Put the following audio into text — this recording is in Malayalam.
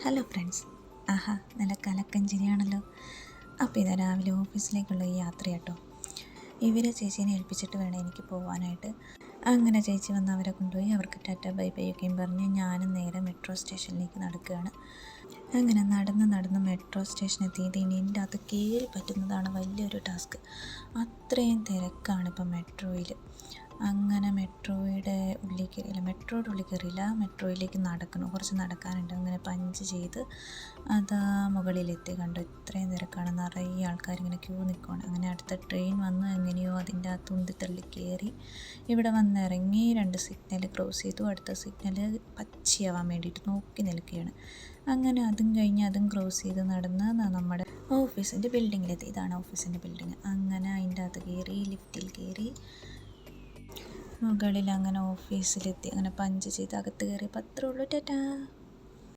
ഹലോ ഫ്രണ്ട്സ്, ആഹാ നല്ല കലക്കഞ്ചിരിയാണല്ലോ. അപ്പോൾ ഇതാ രാവിലെ ഓഫീസിലേക്കുള്ള ഈ യാത്ര കേട്ടോ. ഇവരെ ചേച്ചീനെ ഏൽപ്പിച്ചിട്ട് വേണം എനിക്ക് പോകാനായിട്ട്. അങ്ങനെ ചേച്ചി വന്ന് അവരെ കൊണ്ടുപോയി അവർക്ക് ടാറ്റ ബൈ ബൈ ഒക്കെയും പറഞ്ഞ് ഞാനും നേരെ മെട്രോ സ്റ്റേഷനിലേക്ക് നടക്കുകയാണ്. അങ്ങനെ നടന്ന് മെട്രോ സ്റ്റേഷൻ എത്തിയത് ഇനി എൻ്റെ അകത്ത് കയറി പറ്റുന്നതാണ് വലിയൊരു ടാസ്ക്. അത്രയും തിരക്കാണ് ഇപ്പം മെട്രോയിൽ. അങ്ങനെ മെട്രോയുടെ ഉള്ളിൽ കയറിയില്ല, മെട്രോയിലേക്ക് നടക്കണം, കുറച്ച് നടക്കാനുണ്ട്. അങ്ങനെ പഞ്ച് ചെയ്ത് അതാ മുകളിലെത്തി. കണ്ടു ഇത്രയും തിരക്കാണ്, നിറയെ ആൾക്കാരിങ്ങനെ ക്യൂ നിൽക്കുകയാണ്. അങ്ങനെ അടുത്ത ട്രെയിൻ വന്നു, എങ്ങനെയോ അതിൻ്റെ അകത്ത് ഉന്തിത്തള്ളി കയറി ഇവിടെ വന്നിറങ്ങി 2 സിഗ്നൽ ക്രോസ് ചെയ്തു. അടുത്ത സിഗ്നൽ പച്ചയാവാൻ വേണ്ടിയിട്ട് നോക്കി നിൽക്കുകയാണ്. അങ്ങനെ അതും കഴിഞ്ഞ് അതും ക്രോസ് ചെയ്ത് നടന്ന് നമ്മുടെ ഓഫീസിൻ്റെ ബിൽഡിങ്ങിലെത്തി. ഇതാണ് ഓഫീസിൻ്റെ ബിൽഡിങ്. അങ്ങനെ അതിൻ്റെ അകത്ത് കയറി, ലിഫ്റ്റിൽ കയറി മുകളിൽ അങ്ങനെ ഓഫീസിലെത്തി. അങ്ങനെ പഞ്ച് ചെയ്ത് അകത്ത് കയറി. പത്രമുള്ളൂ. ടാറ്റാ.